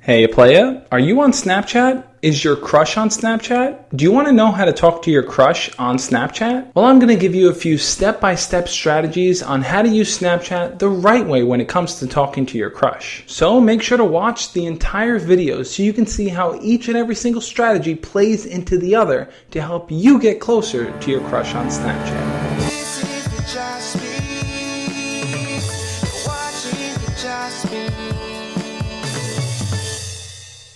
Hey playa, are you on Snapchat? Is your crush on Snapchat? Do you want to know how to talk to your crush on Snapchat? Well, I'm going to give you a few step-by-step strategies on how to use Snapchat the right way when it comes to talking to your crush. So make sure to watch the entire video so you can see how each and every single strategy plays into the other to help you get closer to your crush on Snapchat. This is the Josh Speaks. You're watching the Josh Speaks.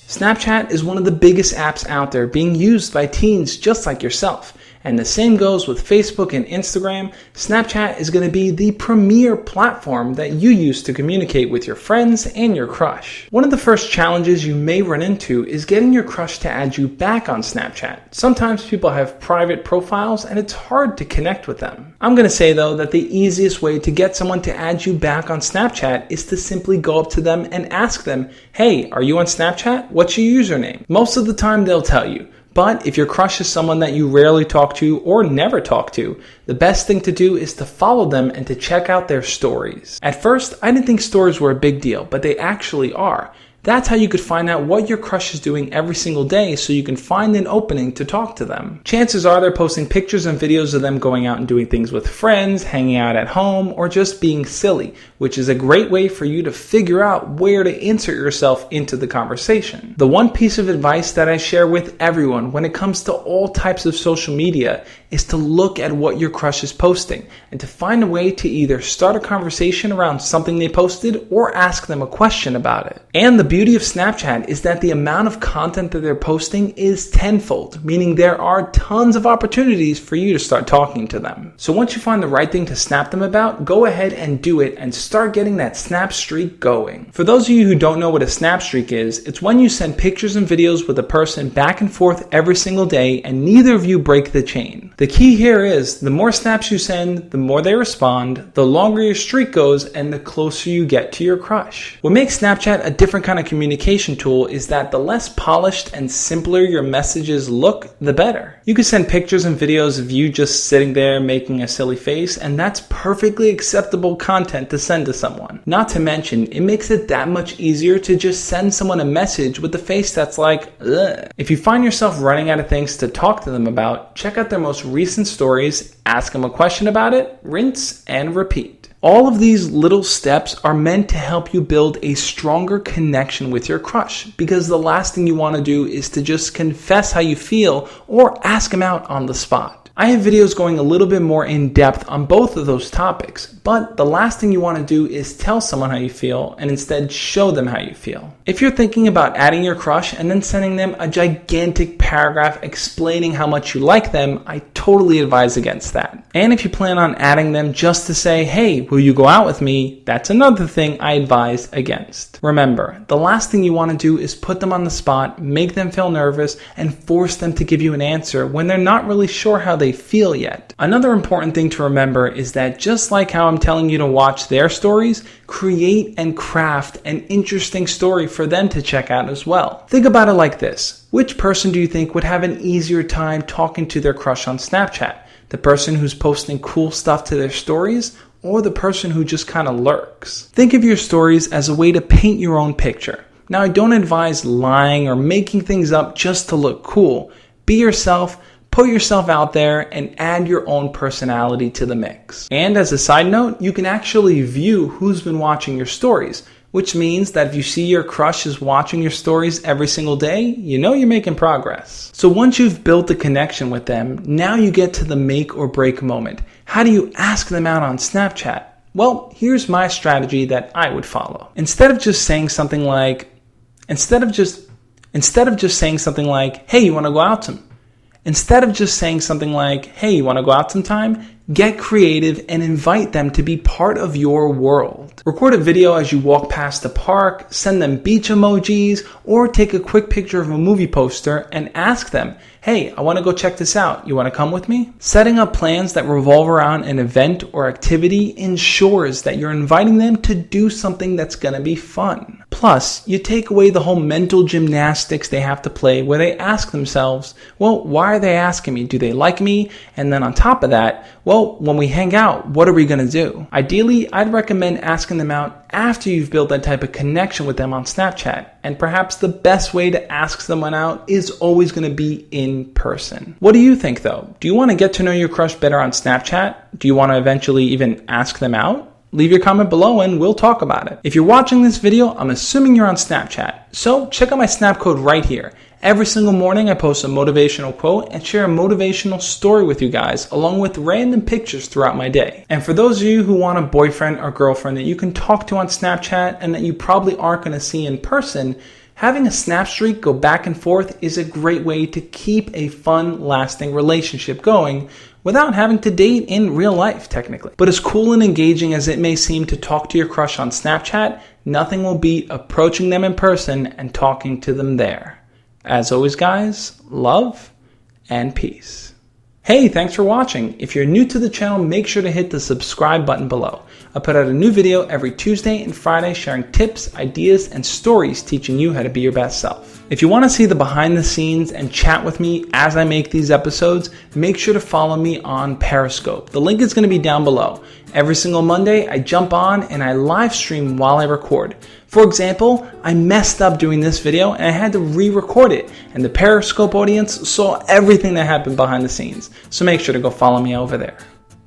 Snapchat is one of the biggest apps out there being used by teens just like yourself. And the same goes with Facebook and Instagram. Snapchat is going to be the premier platform that you use to communicate with your friends and your crush. One of the first challenges you may run into is getting your crush to add you back on Snapchat. Sometimes people have private profiles and it's hard to connect with them. I'm going to say though that the easiest way to get someone to add you back on Snapchat is to simply go up to them and ask them, "Hey, are you on Snapchat? What's your username?" Most of the time they'll tell you. But if your crush is someone that you rarely talk to or never talk to, the best thing to do is to follow them and to check out their stories. At first, I didn't think stories were a big deal, but they actually are. That's how you could find out what your crush is doing every single day so you can find an opening to talk to them. Chances are they're posting pictures and videos of them going out and doing things with friends, hanging out at home, or just being silly, which is a great way for you to figure out where to insert yourself into the conversation. The one piece of advice that I share with everyone when it comes to all types of social media is to look at what your crush is posting and to find a way to either start a conversation around something they posted or ask them a question about it. And the beauty of Snapchat is that the amount of content that they're posting is tenfold, meaning there are tons of opportunities for you to start talking to them. So once you find the right thing to snap them about, go ahead and do it and start getting that snap streak going. For those of you who don't know what a snap streak is, it's when you send pictures and videos with a person back and forth every single day and neither of you break the chain. The key here is the more snaps you send, the more they respond, the longer your streak goes, and the closer you get to your crush. What makes Snapchat a different kind of communication tool is that the less polished and simpler your messages look, the better. You can send pictures and videos of you just sitting there making a silly face, and that's perfectly acceptable content to send to someone. Not to mention, it makes it that much easier to just send someone a message with a face that's like, ugh. If you find yourself running out of things to talk to them about, check out their most recent stories, ask them a question about it, rinse and repeat. All of these little steps are meant to help you build a stronger connection with your crush, because the last thing you want to do is to just confess how you feel or ask them out on the spot. I have videos going a little bit more in depth on both of those topics, but the last thing you want to do is tell someone how you feel and instead show them how you feel. If you're thinking about adding your crush and then sending them a gigantic paragraph explaining how much you like them, I totally advise against that. And if you plan on adding them just to say, "Hey, will you go out with me?" that's another thing I advise against. Remember, the last thing you want to do is put them on the spot, make them feel nervous, and force them to give you an answer when they're not really sure how they feel yet. Another important thing to remember is that just like how I'm telling you to watch their stories, create and craft an interesting story for them to check out as well. Think about it like this. Which person do you think would have an easier time talking to their crush on Snapchat? The person who's posting cool stuff to their stories, or the person who just kind of lurks? Think of your stories as a way to paint your own picture. Now, I don't advise lying or making things up just to look cool. Be yourself. Put yourself out there and add your own personality to the mix. And as a side note, you can actually view who's been watching your stories, which means that if you see your crush is watching your stories every single day, you know you're making progress. So once you've built a connection with them, now you get to the make or break moment. How do you ask them out on Snapchat? Well, here's my strategy that I would follow. Instead of just saying something like, "Hey, you want to go out sometime?" Instead of just saying something like, "Hey, you want to go out sometime?" Get creative and invite them to be part of your world. Record a video as you walk past the park, send them beach emojis, or take a quick picture of a movie poster and ask them, "Hey, I want to go check this out. You want to come with me?" Setting up plans that revolve around an event or activity ensures that you're inviting them to do something that's going to be fun. Plus, you take away the whole mental gymnastics they have to play where they ask themselves, well, why are they asking me? Do they like me? And then on top of that, Well, when we hang out, what are we going to do? Ideally, I'd recommend asking them out after you've built that type of connection with them on Snapchat. And perhaps the best way to ask someone out is always going to be in person. What do you think though? Do you want to get to know your crush better on Snapchat? Do you want to eventually even ask them out? Leave your comment below and we'll talk about it. If you're watching this video, I'm assuming you're on Snapchat. So check out my Snap code right here. Every single morning I post a motivational quote and share a motivational story with you guys, along with random pictures throughout my day. And for those of you who want a boyfriend or girlfriend that you can talk to on Snapchat and that you probably aren't going to see in person, having a Snap streak go back and forth is a great way to keep a fun, lasting relationship going without having to date in real life, technically. But as cool and engaging as it may seem to talk to your crush on Snapchat, nothing will beat approaching them in person and talking to them there. As always, guys, love and peace. Hey, thanks for watching. If you're new to the channel, make sure to hit the subscribe button below. I put out a new video every Tuesday and Friday sharing tips, ideas, and stories teaching you how to be your best self. If you want to see the behind the scenes and chat with me as I make these episodes, make sure to follow me on Periscope. The link is going to be down below. Every single Monday, I jump on and I live stream while I record. For example, I messed up doing this video and I had to re-record it, and the Periscope audience saw everything that happened behind the scenes. So make sure to go follow me over there.